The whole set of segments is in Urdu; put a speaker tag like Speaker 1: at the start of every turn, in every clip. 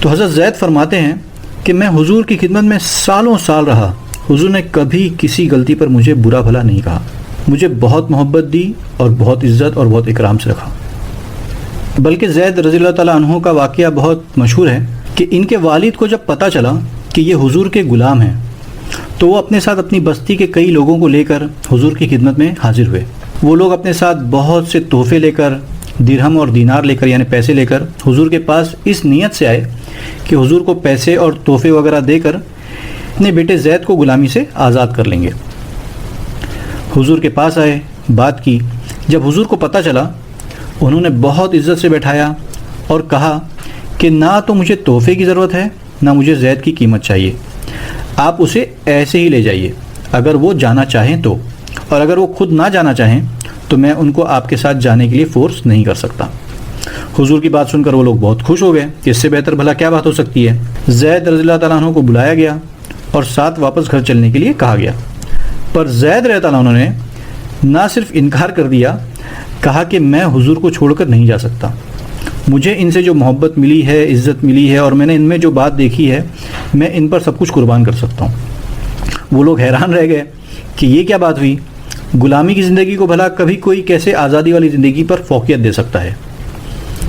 Speaker 1: تو حضرت زید فرماتے ہیں کہ میں حضور کی خدمت میں سالوں سال رہا، حضور نے کبھی کسی غلطی پر مجھے برا بھلا نہیں کہا، مجھے بہت محبت دی اور بہت عزت اور بہت اکرام سے رکھا۔ بلکہ زید رضی اللہ تعالیٰ عنہ کا واقعہ بہت مشہور ہے کہ ان کے والد کو جب پتہ چلا کہ یہ حضور کے غلام ہیں تو وہ اپنے ساتھ اپنی بستی کے کئی لوگوں کو لے کر حضور کی خدمت میں حاضر ہوئے۔ وہ لوگ اپنے ساتھ بہت سے تحفے لے کر، درہم اور دینار لے کر، یعنی پیسے لے کر حضور کے پاس اس نیت سے آئے کہ حضور کو پیسے اور تحفے وغیرہ دے کر اپنے بیٹے زید کو غلامی سے آزاد کر لیں گے۔ حضور کے پاس آئے، بات کی۔ جب حضور کو پتہ چلا، انہوں نے بہت عزت سے بیٹھایا اور کہا کہ نہ تو مجھے تحفے کی ضرورت ہے، نہ مجھے زید کی قیمت چاہیے، آپ اسے ایسے ہی لے جائیے، اگر وہ جانا چاہیں تو، اور اگر وہ خود نہ جانا چاہیں تو میں ان کو آپ کے ساتھ جانے کے لیے فورس نہیں کر سکتا۔ حضور کی بات سن کر وہ لوگ بہت خوش ہو گئے کہ اس سے بہتر بھلا کیا بات ہو سکتی ہے۔ زید رضی اللہ تعالیٰ عنہ کو بلایا گیا اور ساتھ واپس گھر چلنے کے لیے کہا گیا، پر زید رضی اللہ تعالیٰ عنہ نے نہ صرف انکار کر دیا، کہا کہ میں حضور کو چھوڑ کر نہیں جا سکتا، مجھے ان سے جو محبت ملی ہے، عزت ملی ہے، اور میں نے ان میں جو بات دیکھی ہے، میں ان پر سب کچھ قربان کر سکتا ہوں۔ وہ لوگ حیران رہ گئے کہ یہ کیا بات ہوئی، غلامی کی زندگی کو بھلا کبھی کوئی کیسے آزادی والی زندگی پر فوقیت دے سکتا ہے،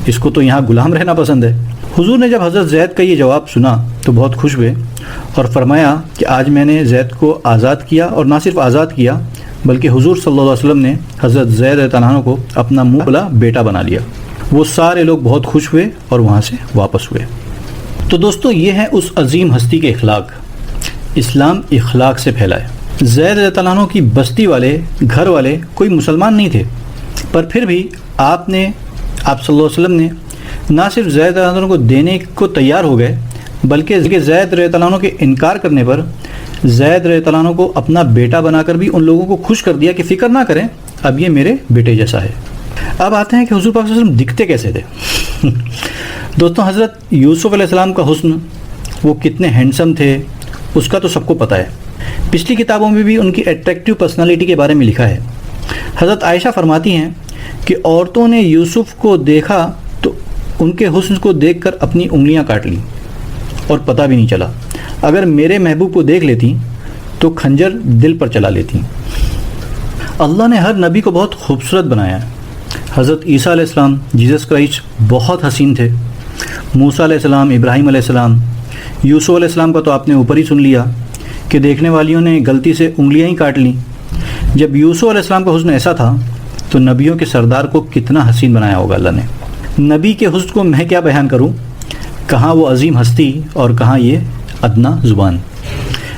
Speaker 1: اس کو تو یہاں غلام رہنا پسند ہے۔ حضور نے جب حضرت زید کا یہ جواب سنا تو بہت خوش ہوئے اور فرمایا کہ آج میں نے زید کو آزاد کیا، اور نہ صرف آزاد کیا بلکہ حضور صلی اللہ علیہ وسلم نے حضرت زید رضی اللہ عنہ کو اپنا منہ بلا بیٹا بنا لیا۔ وہ سارے لوگ بہت خوش ہوئے اور وہاں سے واپس ہوئے۔ تو دوستو، یہ ہے اس عظیم ہستی کے اخلاق۔ اسلام اخلاق سے پھیلا ہے۔ زید رضی اللہ عنہ کی بستی والے، گھر والے کوئی مسلمان نہیں تھے، پر پھر بھی آپ صلی اللہ علیہ وسلم نے نہ صرف زید رضی اللہ عنہ کو دینے کو تیار ہو گئے، بلکہ زید رضی اللہ عنہ کے انکار کرنے پر زید رضی اللہ عنہ کو اپنا بیٹا بنا کر بھی ان لوگوں کو خوش کر دیا کہ فکر نہ کریں، اب یہ میرے بیٹے جیسا ہے۔ اب آتے ہیں کہ حضور پاک صلی اللہ علیہ وسلم دکھتے کیسے تھے۔ دوستوں، حضرت یوسف علیہ السلام کا حسن، وہ کتنے ہینڈسم تھے، اس کا تو سب کو پتہ ہے۔ پچھلی کتابوں میں بھی ان کی اٹریکٹیو پرسنالٹی کے بارے میں لکھا ہے۔ حضرت عائشہ فرماتی ہیں کہ عورتوں نے یوسف کو دیکھا تو ان کے حسن کو دیکھ کر اپنی انگلیاں کاٹ لیں اور پتہ بھی نہیں چلا، اگر میرے محبوب کو دیکھ لیتی تو کھنجر دل پر چلا لیتی۔ اللہ نے ہر نبی کو بہت خوبصورت بنایا ہے۔ حضرت عیسیٰ علیہ السلام، جیزس کرائسٹ، بہت حسین تھے۔ موسیٰ علیہ السلام، ابراہیم علیہ السلام، یوسف علیہ السلام کا تو آپ نے اوپر ہی سن لیا کہ دیکھنے والیوں نے غلطی سے انگلیاں ہی کاٹ لیں۔ جب یوسف علیہ السلام کا حسن ایسا تھا تو نبیوں کے سردار کو کتنا حسین بنایا ہوگا اللہ نے۔ نبی کے حسن کو میں کیا بیان کروں، کہاں وہ عظیم ہستی اور کہاں یہ ادنا زبان۔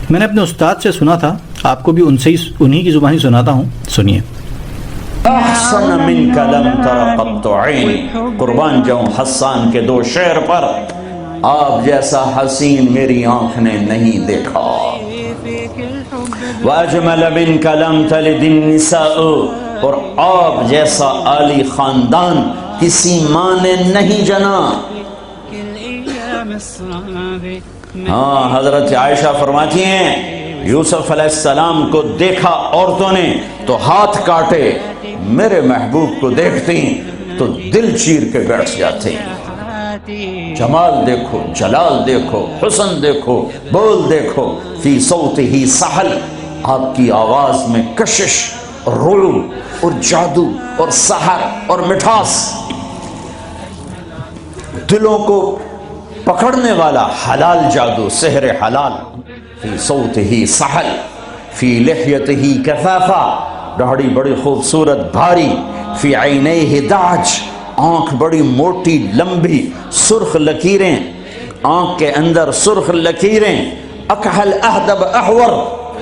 Speaker 1: میں نے اپنے استاد سے سنا تھا، آپ کو بھی انہی کی زبانی سناتا ہوں، سنیے۔
Speaker 2: احسن من لم تر قط عینی، قربان جاؤں حسان کے دو شعر پر، آپ جیسا حسین میری آنکھ نے نہیں دیکھا۔ واجمل منک لم تلد النساء، اور آپ جیسا عالی خاندان کسی ماں نے نہیں جنا۔ ہاں، حضرت عائشہ فرماتی ہیں یوسف علیہ السلام کو دیکھا عورتوں نے تو ہاتھ کاٹے، میرے محبوب کو دیکھتی تو دل چیر کے بیٹھ جاتے۔ جمال دیکھو، جلال دیکھو، حسن دیکھو، بول دیکھو، فی صوتہ سحل، آپ کی آواز میں کشش اور رعب اور جادو اور سحر اور مٹھاس، دلوں کو پکڑنے والا حلال جادو، سحر حلال۔ فی صوتہ سحل، فی لحیتہ کثافہ، داڑھی بڑی خوبصورت بھاری، فی عینیہ دعج، آنکھ بڑی موٹی لمبی، سرخ لکیریں، آنکھ کے اندر سرخ لکیریں، اکحل اہدب احور،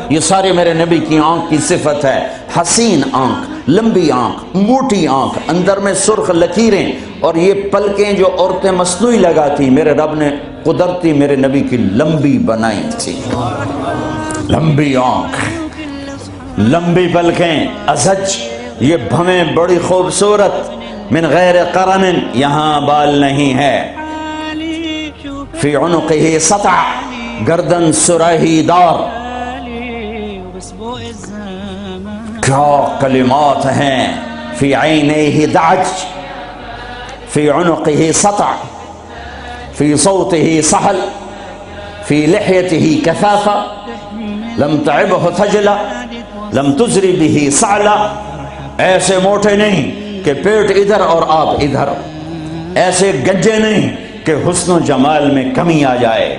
Speaker 2: یہ سارے میرے نبی کی آنکھ کی صفت ہے۔ حسین آنکھ، لمبی آنکھ، موٹی آنکھ، اندر میں سرخ لکیریں، اور یہ پلکیں جو عورتیں مصنوعی لگاتی، میرے رب نے قدرتی میرے نبی کی لمبی بنائی تھی۔ لمبی آنکھ، لمبی پلکیں، ازج، یہ بھویں بڑی خوبصورت، من غیر قرن، یہاں بال نہیں ہے، فی عنقہ سطع، گردن سراہی دار۔ کیا کلمات ہیں، فی عینیہ دعج، فی عنقہ سطع، فی صوته سحل فی لحیته کثافہ لم تعبہ تھجلا لم تزری به سعلا، ایسے موٹے نہیں کہ پیٹ ادھر اور آپ ادھر، ایسے گجے نہیں کہ حسن و جمال میں کمی آ جائے،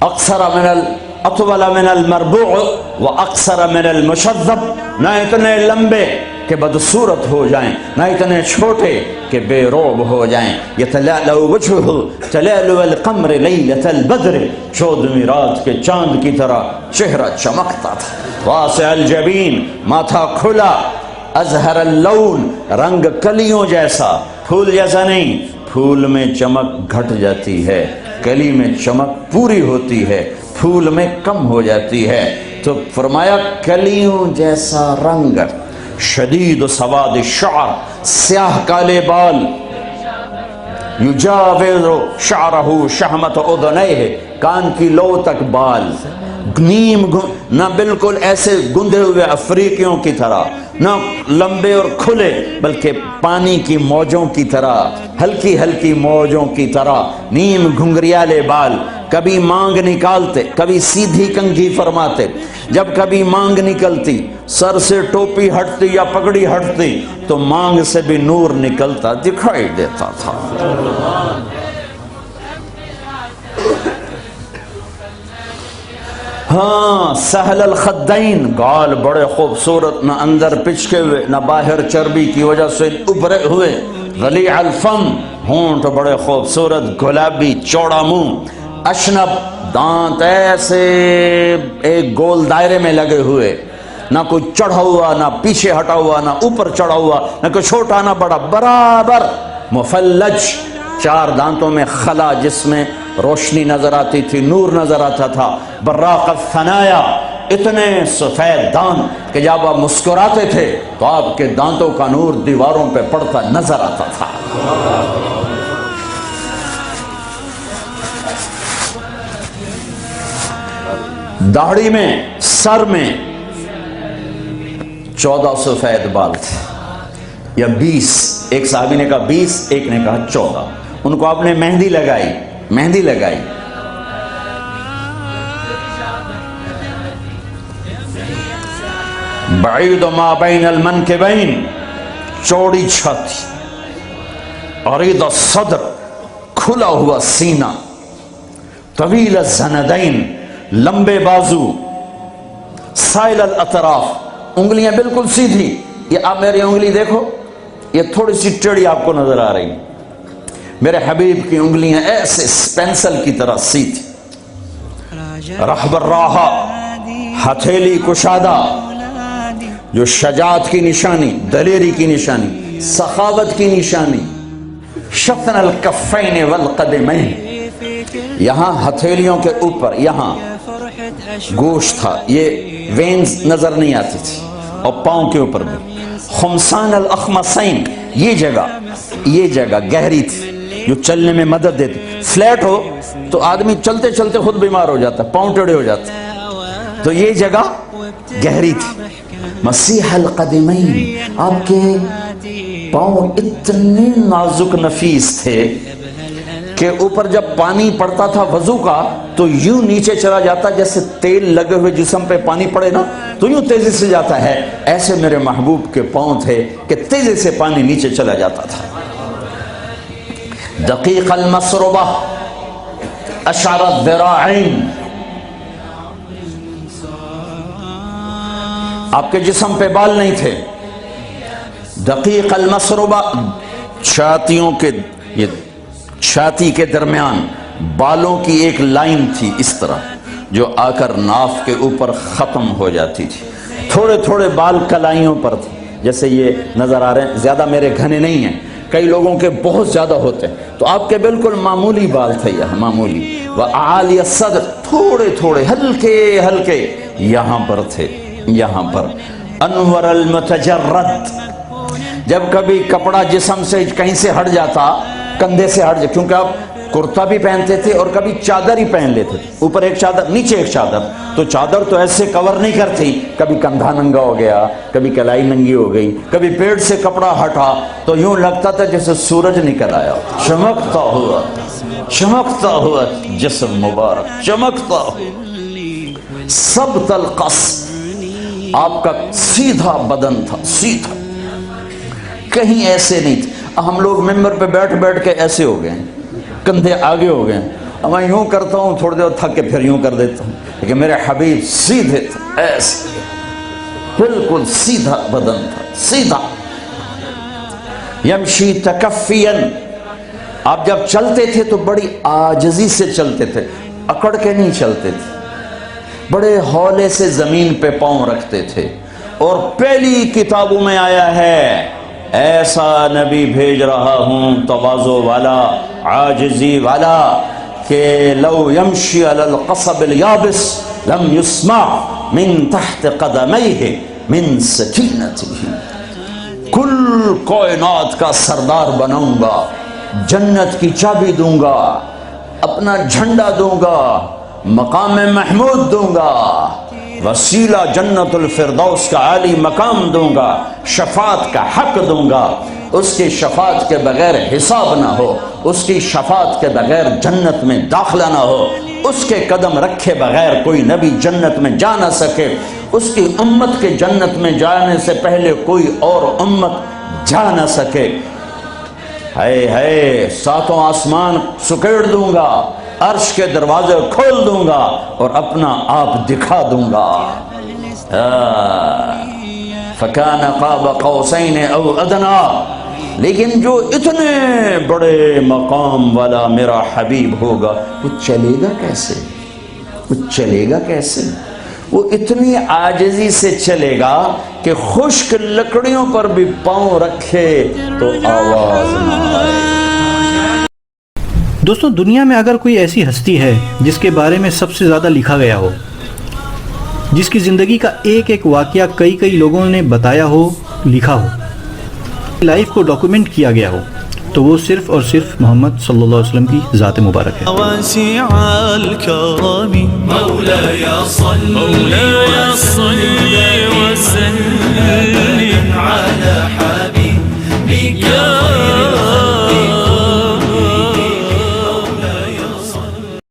Speaker 2: اکثر من اطول من المربوع و اکثر من المشذب، نہ اتنے لمبے کہ بدصورت ہو جائیں، نہ اتنے چھوٹے کہ بے روب ہو جائیں، یتلألأ وجهه تلألؤ القمر لیلة البدر، 14ویں رات کے چاند کی طرح چہرہ چمکتا تھا، واسع الجبین، ماتھا کھلا، ازہر اللون، رنگ کلیوں جیسا، پھول جیسا نہیں، پھول میں چمک گھٹ جاتی ہے، کلی میں چمک پوری ہوتی ہے، پھول میں کم ہو جاتی ہے، تو فرمایا کلیوں جیسا رنگ، شدید سواد الشعر، سیاہ کالے بال، یجاوز شعرہ شہمت اذنیہ، کان کی لو تک بال، نیم نہ بالکل ایسے گندے ہوئے افریقیوں کی طرح، نہ لمبے اور کھلے بلکہ پانی کی موجوں کی طرح، ہلکی ہلکی موجوں کی طرح، نیم گھنگریالے بال، کبھی مانگ نکالتے کبھی سیدھی کنگھی فرماتے، جب کبھی مانگ نکلتی سر سے ٹوپی ہٹتی یا پگڑی ہٹتی تو مانگ سے بھی نور نکلتا دکھائی دیتا تھا۔ ہاں سہل الخدین، گال بڑے خوبصورت، نہ اندر پچکے ہوئے نہ باہر چربی کی وجہ سے ابھرے ہوئے، رلیع الفم، ہونٹ بڑے خوبصورت گلابی، چوڑا منہ، اشنب، دانت ایسے ایک گول دائرے میں لگے ہوئے، نہ کوئی چڑھا ہوا نہ پیچھے ہٹا ہوا نہ اوپر چڑھا ہوا، نہ کوئی چھوٹا نہ بڑا، برابر، مفلج، 4 دانتوں میں خلا جس میں روشنی نظر آتی تھی، نور نظر آتا تھا، براق الثنایا، اتنے سفید دانت کہ جب آپ مسکراتے تھے تو آپ کے دانتوں کا نور دیواروں پہ پڑتا نظر آتا تھا۔ داڑھی میں، سر میں 14 سفید بال تھے یا 20، ایک صحابی نے کہا 20، ایک نے کہا 14، ان کو آپ نے مہندی لگائی، بعید ما بین المنکبین، چوڑی چھاتی، عریض الصدر، کھلا ہوا سینہ، طویل الزندین، لمبے بازو، سائل الاطراف، انگلیاں بالکل سیدھی، یہ آپ میری انگلی دیکھو، یہ تھوڑی سی ٹیڑھی آپ کو نظر آ رہی، میرے حبیب کی انگلیاں ایسے پینسل کی طرح سیدھی، رحب الراحہ، ہتھیلی کشادہ، جو شجاعت کی نشانی، دلیری کی نشانی، سخاوت کی نشانی، شطن الکفین والقدمین، یہاں ہتھیلیوں کے اوپر یہاں گوشت تھا، یہ وینز نظر نہیں آتی تھی، اور پاؤں کے اوپر بھی، خمسان الاخمسین، یہ جگہ گہری تھی جو چلنے میں مدد دیتی، فلیٹ ہو تو آدمی چلتے چلتے خود بیمار ہو جاتا، پاؤں ٹیڑھے ہو جاتے، تو یہ جگہ گہری تھی۔ مسیح القدمین، آپ کے پاؤں اتنے نازک نفیس تھے کہ اوپر جب پانی پڑتا تھا وضو کا تو یوں نیچے چلا جاتا، جیسے تیل لگے ہوئے جسم پہ پانی پڑے نا تو یوں تیزی سے جاتا ہے، ایسے میرے محبوب کے پاؤں تھے کہ تیزی سے پانی نیچے چلا جاتا تھا۔ دقیق المسربہ، اشعر الذراعین، آپ کے جسم پہ بال نہیں تھے، دقیق المسربہ، چھاتی کے درمیان بالوں کی ایک لائن تھی اس طرح جو آ کر ناف کے اوپر ختم ہو جاتی تھی، تھوڑے تھوڑے بال کلائیوں پر تھے، جیسے یہ نظر آ رہے ہیں، زیادہ میرے گھنے نہیں ہیں، کئی لوگوں کے بہت زیادہ ہوتے ہیں، تو آپ کے بالکل معمولی بال تھے، یہ معمولی، وَأَعَالِيَ الصَّدْرِ، تھوڑے تھوڑے ہلکے ہلکے یہاں پر تھے، یہاں پر، انور المتجرد، جب کبھی کپڑا جسم سے کہیں سے ہٹ جاتا، کندھے سے ہٹ جاتا، کیونکہ آپ کرتا بھی پہنتے تھے اور کبھی چادر ہی پہن لیتے تھے، اوپر ایک چادر نیچے ایک چادر، تو چادر تو ایسے کور نہیں کرتی، کبھی کندھا ننگا ہو گیا، کبھی کلائی ننگی ہو گئی، کبھی پیٹ سے کپڑا ہٹا تو یوں لگتا تھا جیسے سورج نکل آیا، چمکتا ہوا جسم مبارک، چمکتا ہوا، سب تلقص، آپ کا سیدھا بدن تھا، سیدھا، کہیں ایسے نہیں تھے۔ ہم لوگ ممبر پہ بیٹھ بیٹھ کے ایسے ہو گئے، کندھے آگے ہو گئے، اب میں یوں کرتا ہوں تھوڑی دیر تھک کے پھر یوں کر دیتا ہوں، لیکن میرے حبیب سیدھے تھے، ایسے بالکل سیدھا بدن تھا، سیدھا۔ یمشی تکفین، آپ جب چلتے تھے تو بڑی عاجزی سے چلتے تھے، اکڑ کے نہیں چلتے تھے، بڑے ہولے سے زمین پہ پاؤں رکھتے تھے، اور پہلی کتابوں میں آیا ہے ایسا نبی بھیج رہا ہوں تواضع والا، عاجزی والا، کہ لو یمشی علی القصب الیابس لم یسمع من تحت قدمیہ من سکینتہ، کل کائنات کا سردار بناؤں گا، جنت کی چابی دوں گا، اپنا جھنڈا دوں گا، مقام محمود دوں گا، وسیلہ جنت الفردوس کا عالی مقام دوں گا، شفاعت کا حق دوں گا، اس کی شفاعت کے بغیر حساب نہ ہو، اس کی شفاعت کے بغیر جنت میں داخلہ نہ ہو، اس کے قدم رکھے بغیر کوئی نبی جنت میں جا نہ سکے، اس کی امت کے جنت میں جانے سے پہلے کوئی اور امت جا نہ سکے۔ ہے ساتوں آسمان سکیڑ دوں گا، عرش کے دروازے کھول دوں گا اور اپنا آپ دکھا دوں گا۔ فَكَانَ قَابَ قَوْسَيْنِ أَوْ أَدْنَىٰ، لیکن جو اتنے بڑے مقام والا میرا حبیب ہوگا وہ چلے گا کیسے؟ وہ چلے گا کیسے؟ وہ اتنی عاجزی سے چلے گا کہ خشک لکڑیوں پر بھی پاؤں رکھے تو آواز نہ آئے۔
Speaker 1: دوستوں، دنیا میں اگر کوئی ایسی ہستی ہے جس کے بارے میں سب سے زیادہ لکھا گیا ہو، جس کی زندگی کا ایک ایک واقعہ کئی لوگوں نے بتایا ہو، لکھا ہو، لائف کو ڈاکومنٹ کیا گیا ہو، تو وہ صرف اور صرف محمد صلی اللہ علیہ وسلم کی ذات مبارک ہے۔
Speaker 3: واسع الكرم مولاي صل وسلم